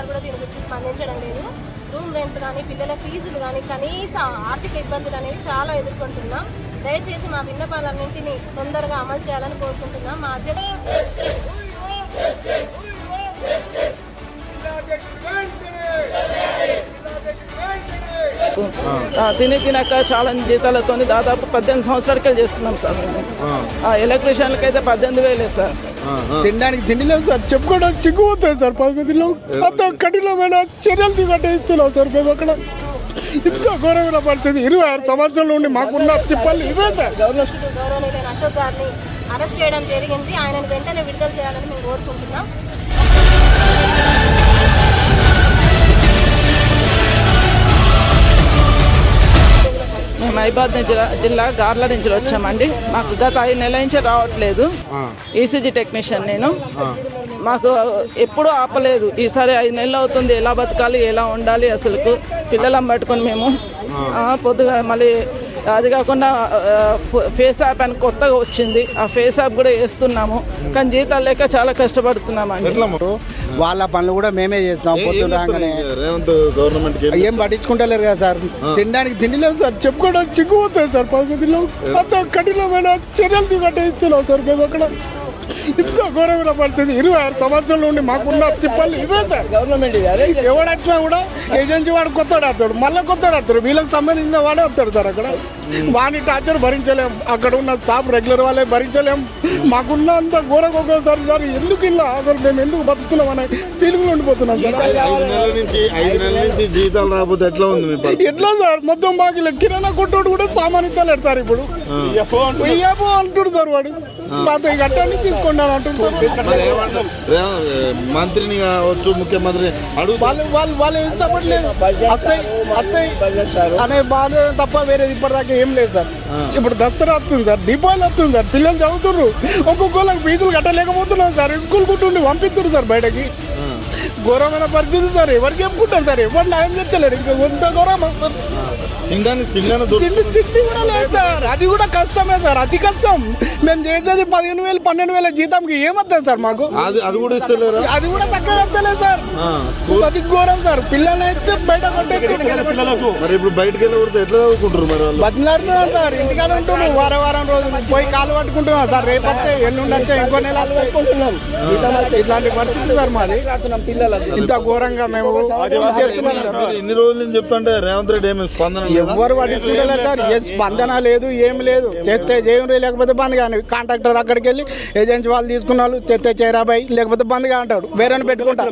అధికారులు కూడా దీని గురించి స్పందించడం లేదు. రూమ్ రెంట్ కానీ పిల్లల ఫీజులు కానీ కనీస ఆర్థిక ఇబ్బందులు అనేవి చాలా ఎదుర్కొంటున్నాం. దయచేసి మా విన్నపాలన్నింటినీ తొందరగా అమలు చేయాలని కోరుకుంటున్నాం. మా తినక చాలా జీతాలతో దాదాపు 18 సంవత్సరాలకే చేస్తున్నాం సార్. ఎలక్ట్రీషియన్లకి అయితే 18,000 సార్. తినడానికి తిండి లేదు సార్. చెప్పుకోవడం చిక్కుపోతుంది సార్. 10 అంత కఠినమైన చర్యలు దిగట్టేస్తున్నాం సార్. మేము అక్కడ ఇంత ఘోరమైన పరిస్థితి 26 సంవత్సరాల నుండి మాకున్న తిప్పలు ఇవే సార్. గౌరవనీయులైన అశోక్ గారిని అరెస్ట్ చేయడం జరిగింది. ఆయనను వెంటనే విడుదల చేయాలని మేము కోరుకుంటున్నాం. మేము మైబాద్ జిల్లా గార్ల నుంచి వచ్చామండి. మాకు గత 5 నెలల నుంచి రావట్లేదు. ఈసీజీ టెక్నీషియన్ నేను. మాకు ఎప్పుడూ ఆపలేదు. ఈసారి 5 నెలలు అవుతుంది. ఎలా బతకాలి, ఎలా ఉండాలి, అసలు పిల్లలను పట్టుకొని మేము పొద్దుగా మళ్ళీ అది కాకుండా ఫేస్ యాప్ అని కొత్తగా వచ్చింది. ఆ ఫేస్ యాప్ కూడా వేస్తున్నాము. కానీ జీతాలు లేక చాలా కష్టపడుతున్నామండి. వాళ్ళ పనులు కూడా మేమే చేస్తాం. పొద్దున్నాగానే ఏం పట్టించుకుంటలేరు కదా సార్. తినడానికి తిండి లేదు సార్. చెప్పుకోవడం చిక్కుపోతుంది సార్. 10 అంత కఠినమైన చర్యలు దిగట్టేస్తున్నాం సార్. మేము అక్కడ ఇంత ఘోరమైన పరిస్థితి 26 సంవత్సరాల నుండి మాకున్న తిప్పలు ఇవే సార్. గవర్నమెంట్ ఎవడొచ్చినా కూడా ఏజెన్సీ వాడు కొత్తవాడు వస్తాడు, మళ్ళీ కొత్తవాడు వస్తాడు. వీళ్ళకి సంబంధించిన వాడే వస్తాడు సార్. అక్కడ వాని టార్చర్ భరించలేం. అక్కడ ఉన్న స్టాఫ్ రెగ్యులర్ వాళ్ళే భరించలేం. మాకున్న అంత ఘోరంగా ఒక్కోసారి సార్ ఎందుకు ఇలా అసలు మేము ఎందుకు బతుకుతున్నాం అనే ఫీలింగ్ ఉండిపోతున్నాం సార్. 5 నెలల నుంచి జీతాలు రాకపోతే ఎట్లా ఉంది? ఎట్లా సార్? మొత్తం బాకీ కిరాణా కొట్టోడు కూడా సామాన్ ఇస్తలేడు సార్. ఇప్పుడు ఇయ్యబో అంటుడు సార్. వాడు గట్టాన్ని తీసుకున్నాను అంటున్నారు. మంత్రిని కావచ్చు, ముఖ్యమంత్రి వాళ్ళు ఏం చెప్పట్లేదు. అత్తయ్య అనే బాధ తప్ప వేరేది ఇప్పటిదాకా ఏం లేదు సార్. ఇప్పుడు దసరా వస్తుంది సార్, దీపావళి వస్తుంది సార్. పిల్లలు చదువుతున్నారు. ఒక్కొక్కళ్ళకి ఫీజులు కట్టలేకపోతున్నాం సార్. స్కూల్ కుట్టుండి పంపిస్తున్నారు సార్ బయటకి. ఘోరమైన పరిస్థితి సార్. ఎవరికి చెప్పుకుంటారు సార్? ఎవరు న్యాయం చెప్తలేడు. ఇంకా కొంత ఘోరమా సార్. తిండి కూడా లేదు సార్. అది కూడా కష్టమే సార్. అతి కష్టం. మేము చేసేది 15,000 12,000 జీతంకి ఏమవుతుంది సార్ మాకు? అది కూడా ఇస్తలేరు. అది కూడా తక్కువ చెప్తలేదు సార్. అది ఘోరం సార్. పిల్లలు అయితే బయట కొట్టేది. మరి ఇప్పుడు బయటకు వెళ్ళి ఎట్లా చదువుకుంటారు? మరి బతిలాడుతున్నారు సార్. ఇంటికాడ ఉంటున్నారు. వారం రోజులు పోయి కాలు పట్టుకుంటున్నారు సార్. రేపు వస్తే ఎల్లుండి వస్తే ఇంకో నెల వస్తుంటున్నాం. ఇట్లాంటి పరిస్థితి సార్ మాది. ఇంత ఘోరంగా మేము ఎన్ని రోజులు నుంచి చెప్తుంటే రేవంత్ రెడ్డి ఏమి స్పందన ఎవరు పట్టించుకుంటలేదు సార్. ఏ స్పందన లేదు, ఏం లేదు. చేస్తే చేయండి, లేకపోతే బంద్ కానీ. కాంట్రాక్టర్ అక్కడికి వెళ్ళి ఏజెన్సీ వాళ్ళు తీసుకున్న వాళ్ళు చేస్తే చేరాబాయి, లేకపోతే బంద్గా అంటాడు. వేరే పెట్టుకుంటారు.